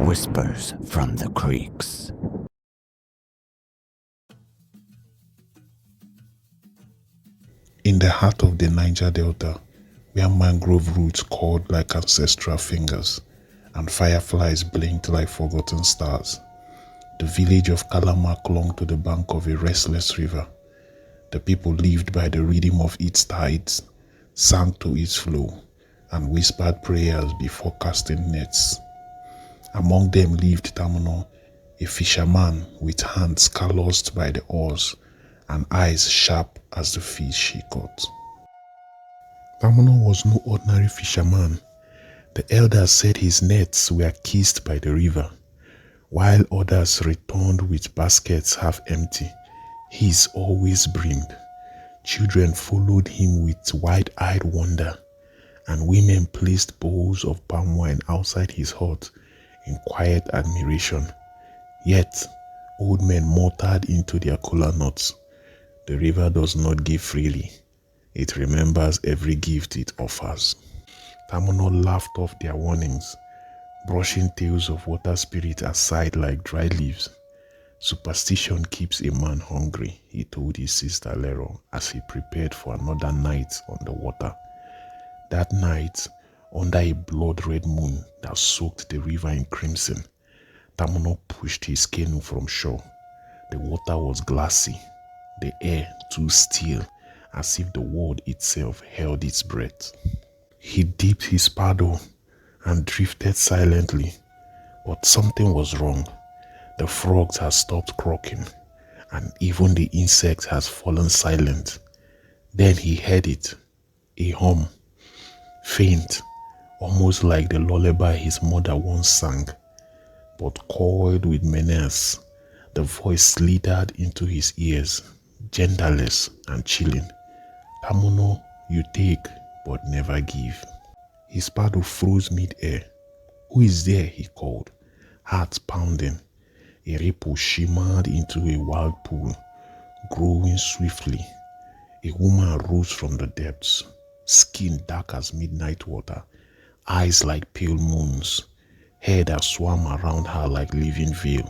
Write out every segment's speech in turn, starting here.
whispers from the creeks. In the heart of the Niger Delta, where mangrove roots curled like ancestral fingers and fireflies blinked like forgotten stars, the village of Kalama clung to the bank of a restless river. The people lived by the rhythm of its tides, sang to its flow, and whispered prayers before casting nets. Among them lived Tamuno, a fisherman with hands calloused by the oars and eyes sharp as the fish he caught. Tamuno was no ordinary fisherman. The elders said his nets were kissed by the river, while others returned with baskets half empty. His always brimmed. Children followed him with wide-eyed wonder, and women placed bowls of palm wine outside his hut in quiet admiration. Yet, old men muttered into their kola nuts, "The river does not give freely. It remembers every gift it offers." Tamuno laughed off their warnings, brushing tales of water spirits aside like dry leaves. "Superstition keeps a man hungry," he told his sister Lero as he prepared for another night on the water. That night, under a blood-red moon that soaked the river in crimson, Tamuno pushed his canoe from shore. The water was glassy, the air too still, as if the world itself held its breath. He dipped his paddle and drifted silently, but something was wrong. The frogs had stopped croaking, and even the insect had fallen silent. Then he heard it, a hum, faint, almost like the lullaby his mother once sang, but coiled with menace. The voice slithered into his ears, genderless and chilling. "Tamuno, you take, but never give." His paddle froze mid-air. "Who is there?" he called, heart pounding. A ripple shimmered into a wild pool, growing swiftly. A woman rose from the depths, skin dark as midnight water, eyes like pale moons, hair that swam around her like living veil.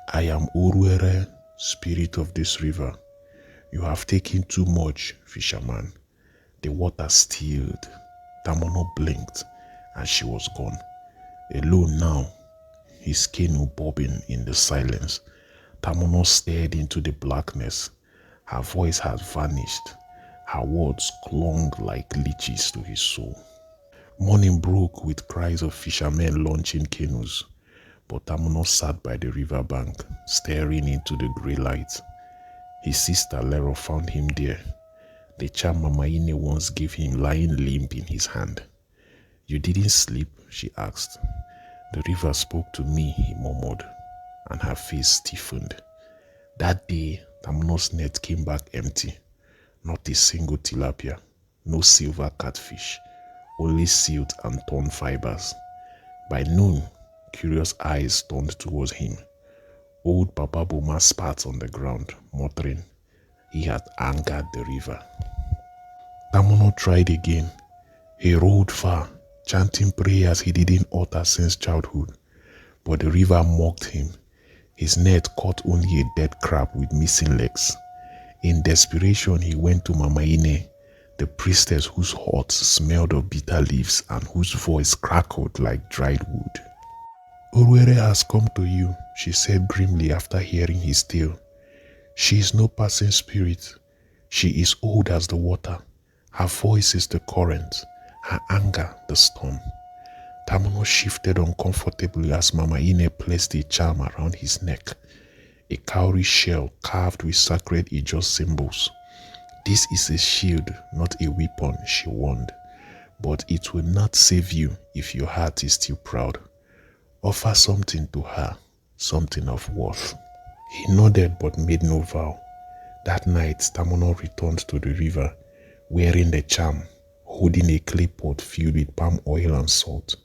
"I am Oruere, spirit of this river. You have taken too much, fisherman." The water stilled. Tamuno blinked, and she was gone. Alone now, his canoe bobbing in the silence. Tamuno stared into the blackness. Her voice had vanished. Her words clung like leeches to his soul. Morning broke with cries of fishermen launching canoes, but Tamuno sat by the riverbank, staring into the grey light. His sister Lero found him there. The charm Mama Ine once gave him lying limp in his hand. "You didn't sleep?" she asked. "The river spoke to me," he murmured, and her face stiffened. That day, Tamuno's net came back empty. Not a single tilapia, no silver catfish, only silt and torn fibers. By noon, curious eyes turned towards him. Old Papa Boma spat on the ground, muttering, he had angered the river. Tamuno tried again. He rowed far, chanting prayers he didn't utter since childhood. But the river mocked him. His net caught only a dead crab with missing legs. In desperation, he went to Mama Ine, the priestess whose hut smelled of bitter leaves and whose voice crackled like dried wood. "Oruere has come to you," she said grimly after hearing his tale. "She is no passing spirit. She is old as the water. Her voice is the current, her anger the storm." Tamuno shifted uncomfortably as Mama Ine placed a charm around his neck, a cowrie shell carved with sacred Ijaw symbols. "This is a shield, not a weapon," she warned, "but it will not save you if your heart is still proud. Offer something to her, something of worth." He nodded but made no vow. That night, Tamuno returned to the river, wearing the charm, holding a clay pot filled with palm oil and salt.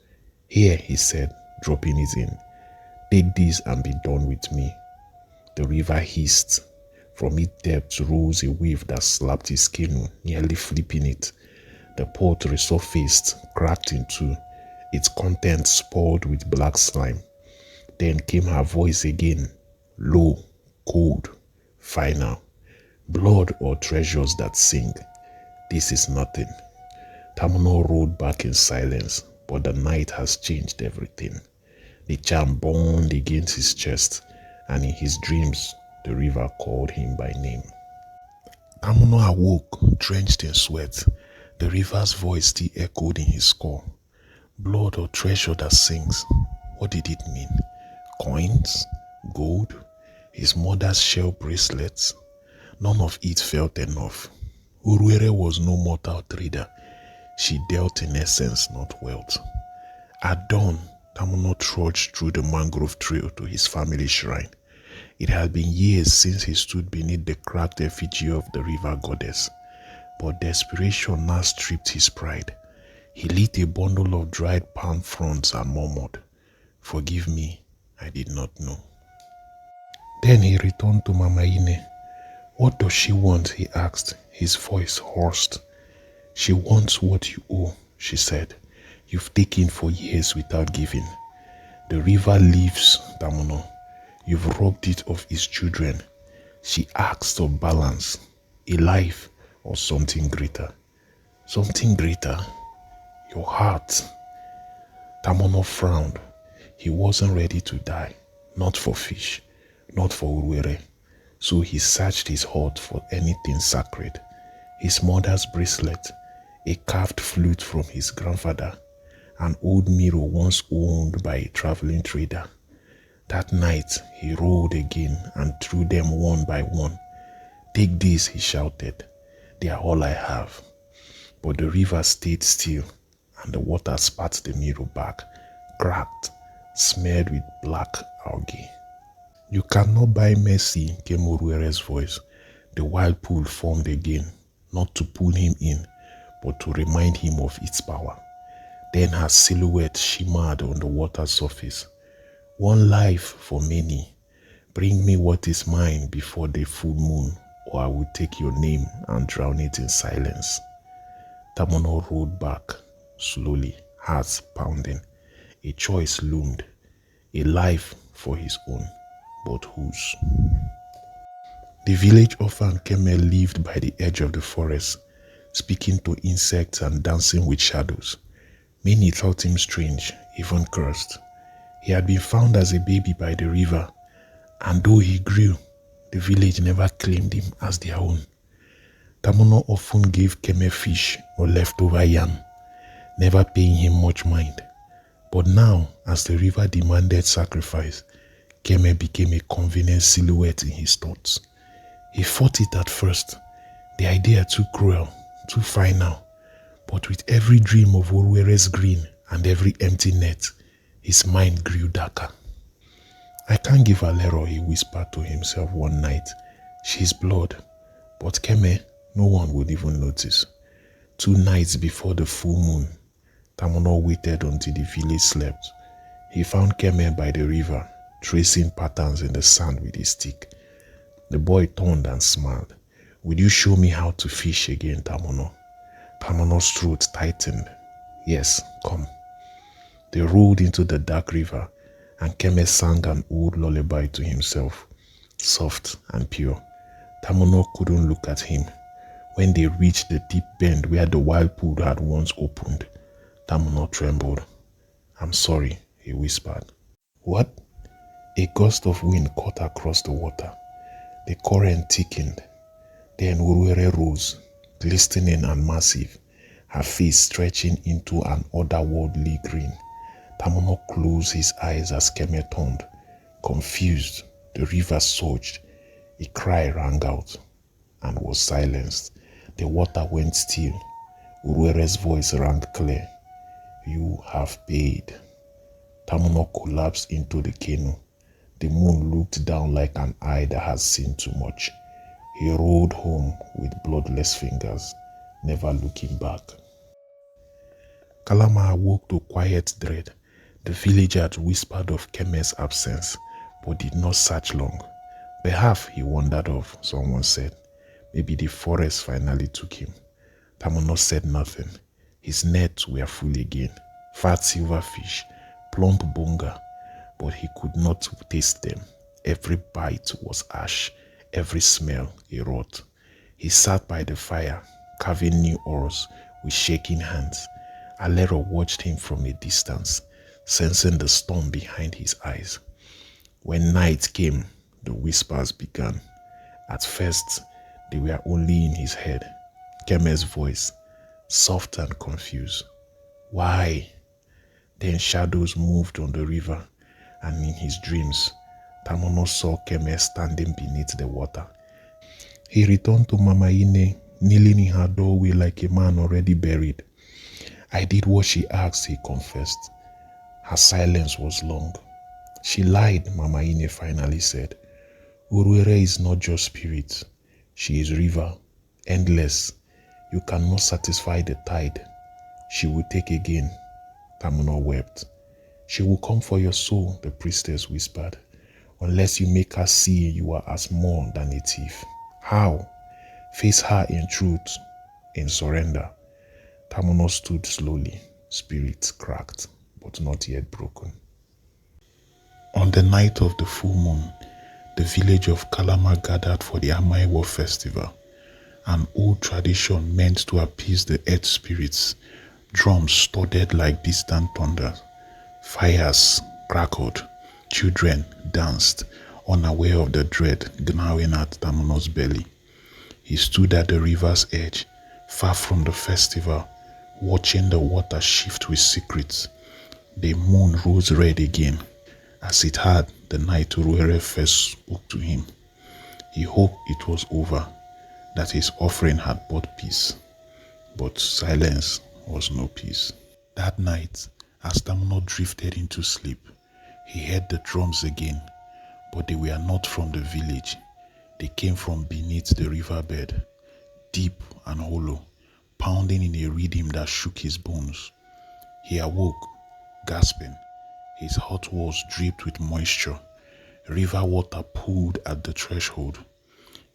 "Here," he said, dropping it in. "Take this and be done with me." The river hissed. From its depths rose a wave that slapped his canoe, nearly flipping it. The pot resurfaced, cracked in two, its contents spoiled with black slime. Then came her voice again, low, cold, final. Blood or treasures that sing. This is nothing. Tamuno rode back in silence, but the night has changed everything. The charm burned against his chest, and in his dreams, the river called him by name. Tamuno awoke, drenched in sweat. The river's voice still echoed in his skull. Blood or treasure that sings. What did it mean? Coins? Gold? His mother's shell bracelets? None of it felt enough. Uruere was no mortal trader. She dealt in essence, not wealth. At dawn, Tamuno trudged through the mangrove trail to his family shrine. It had been years since he stood beneath the cracked effigy of the river goddess, but desperation now stripped his pride. He lit a bundle of dried palm fronds and murmured, "Forgive me, I did not know." Then he returned to Mama Ine. "What does she want?" he asked, his voice hoarse. "She wants what you owe," she said. "You've taken for years without giving. The river lives, Tamuno. You've robbed it of its children. She asks of balance, a life, or something greater." "Something greater? Your heart." Tamuno frowned. He wasn't ready to die. Not for fish, not for Uruere. So he searched his heart for anything sacred. His mother's bracelet, a carved flute from his grandfather, an old mirror once owned by a traveling trader. That night, he rolled again and threw them one by one. "Take this," he shouted. "They are all I have." But the river stayed still, and the water spat the mirror back, cracked, smeared with black algae. "You cannot buy mercy," came Uruere's voice. The wild pool formed again, not to pull him in, but to remind him of its power. Then her silhouette shimmered on the water's surface. "One life for many. Bring me what is mine before the full moon, or I will take your name and drown it in silence." Tamuno rode back, slowly, heart pounding. A choice loomed. A life for his own, but whose? The village orphan Keme lived by the edge of the forest, speaking to insects and dancing with shadows. Many thought him strange, even cursed. He had been found as a baby by the river, and though he grew, the village never claimed him as their own. Tamuno often gave Keme fish or leftover yam, never paying him much mind. But now, as the river demanded sacrifice, Keme became a convenient silhouette in his thoughts. He fought it at first, the idea too cruel, too final. But with every dream of Uruere's green and every empty net, his mind grew darker. "I can't give Alero," he whispered to himself one night. "She's blood. But Keme, no one would even notice." 2 nights before the full moon, Tamuno waited until the village slept. He found Keme by the river, tracing patterns in the sand with his stick. The boy turned and smiled. "Will you show me how to fish again, Tamuno?" Tamuno's throat tightened. "Yes, come." They rowed into the dark river, and Keme sang an old lullaby to himself, soft and pure. Tamuno couldn't look at him. When they reached the deep bend where the wild pool had once opened, Tamuno trembled. "I'm sorry," he whispered. "What?" A gust of wind cut across the water. The current thickened. Then Uruere rose, glistening and massive, her face stretching into an otherworldly green. Tamuno closed his eyes as Keme turned. Confused, the river surged. A cry rang out and was silenced. The water went still. Uruere's voice rang clear. "You have paid." Tamuno collapsed into the canoe. The moon looked down like an eye that has seen too much. He rowed home with bloodless fingers, never looking back. Kalama awoke to quiet dread. The villagers whispered of Keme's absence, but did not search long. "Perhaps he wandered off," someone said. "Maybe the forest finally took him." Tamuno said nothing. His nets were full again. Fat silverfish, plump bonga, but he could not taste them. Every bite was ash, every smell a rot. He sat by the fire, carving new oars with shaking hands. Alero watched him from a distance, sensing the storm behind his eyes. When night came, the whispers began. At first, they were only in his head. Keme's voice, soft and confused. Why? Then shadows moved on the river, and in his dreams, Tamuno saw Keme standing beneath the water. He returned to Mama Ine, kneeling in her doorway like a man already buried. I did what she asked, he confessed. Her silence was long. She lied, Mama Ine finally said. Uruere is not just spirit. She is river, endless. You cannot satisfy the tide. She will take again. Tamuno wept. She will come for your soul, the priestess whispered, unless you make her see you are as more than a thief. How? Face her in truth, in surrender. Tamuno stood slowly, spirit cracked, but not yet broken. On the night of the full moon, the village of Kalama gathered for the Amaiwo festival, an old tradition meant to appease the earth spirits. Drums studded like distant thunder. Fires crackled. Children danced, unaware of the dread gnawing at Tamuno's belly. He stood at the river's edge, far from the festival, watching the water shift with secrets. The moon rose red again, as it had the night Uruere first spoke to him. He hoped it was over, that his offering had brought peace. But silence was no peace. That night, as Tamuno drifted into sleep, he heard the drums again, but they were not from the village. They came from beneath the riverbed, deep and hollow, pounding in a rhythm that shook his bones. He awoke, gasping. His hot walls dripped with moisture. River water pooled at the threshold.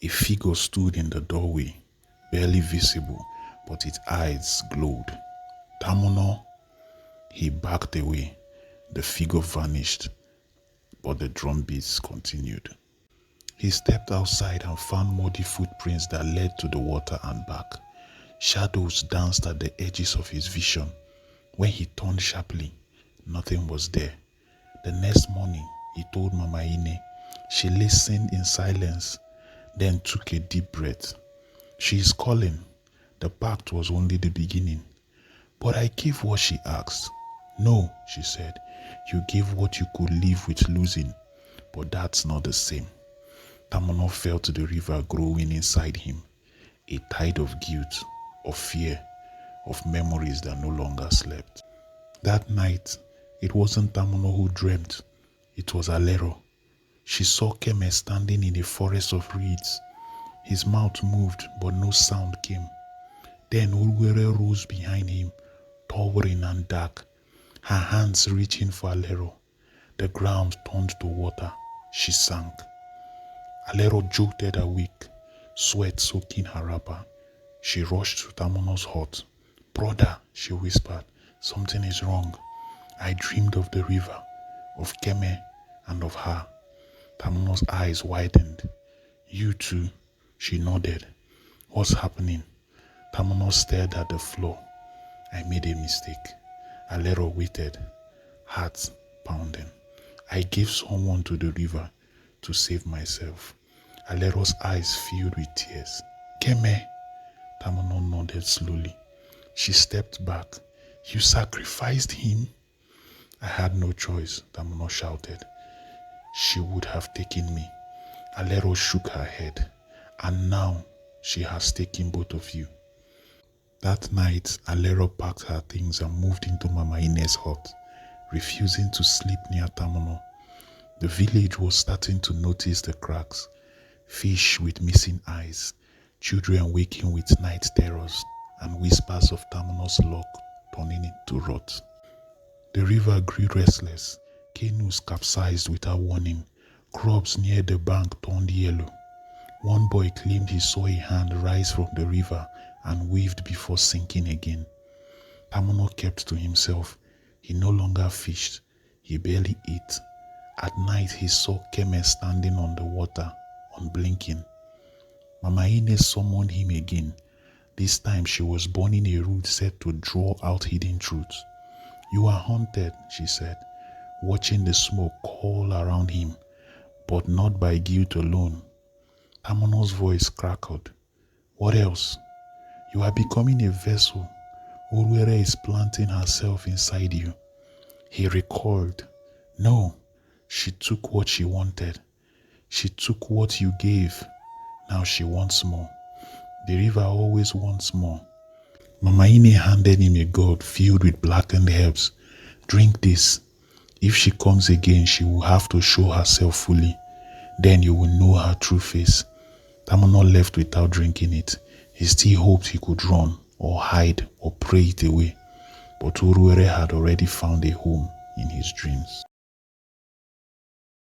A figure stood in the doorway, barely visible, but its eyes glowed. Tamuno. He backed away. The figure vanished, but the drum beats continued. He stepped outside and found muddy footprints that led to the water and back. Shadows danced at the edges of his vision. When he turned sharply, nothing was there. The next morning, he told Mama Ine. She listened in silence, then took a deep breath. She is calling. The pact was only the beginning. But I gave what she asked. No, she said, you gave what you could live with losing, but that's not the same. Tamuno fell to the river growing inside him, a tide of guilt, of fear, of memories that no longer slept. That night, it wasn't Tamuno who dreamt, it was Alero. She saw Keme standing in a forest of reeds. His mouth moved, but no sound came. Then Uruere rose behind him, towering and dark, her hands reaching for Alero. The ground turned to water. She sank. Alero jolted awake, sweat soaking her wrapper. She rushed to Tamuno's hut. Brother, she whispered, something is wrong. I dreamed of the river, of Keme, and of her. Tamuno's eyes widened. You too? She nodded. What's happening? Tamuno stared at the floor. I made a mistake. Alero waited, heart pounding. I gave someone to the river to save myself. Alero's eyes filled with tears. Keme? Tamuno nodded slowly. She stepped back. You sacrificed him? I had no choice, Tamuno shouted. She would have taken me. Alero shook her head. And now she has taken both of you. That night, Alero packed her things and moved into Mama Ine's hut, refusing to sleep near Tamuno. The village was starting to notice the cracks, fish with missing eyes, children waking with night terrors, and whispers of Tamuno's luck turning into rot. The river grew restless. Canoes capsized without warning. Crops near the bank turned yellow. One boy claimed he saw a hand rise from the river and waved before sinking again. Tamuno kept to himself. He no longer fished. He barely ate. At night, he saw Keme standing on the water, unblinking. Mama Ine summoned him again. This time she was burning a root set to draw out hidden truths. You are haunted, she said, watching the smoke call around him, but not by guilt alone. Tamuno's voice crackled. What else? You are becoming a vessel. Oruere is planting herself inside you. He recoiled. No, she took what she wanted. She took what you gave. Now she wants more. The river always wants more. Mama Ine handed him a gourd filled with blackened herbs. Drink this. If she comes again, she will have to show herself fully. Then you will know her true face. Tamuno left without drinking it. He still hoped he could run, or hide, or pray it away. But Oruere had already found a home in his dreams.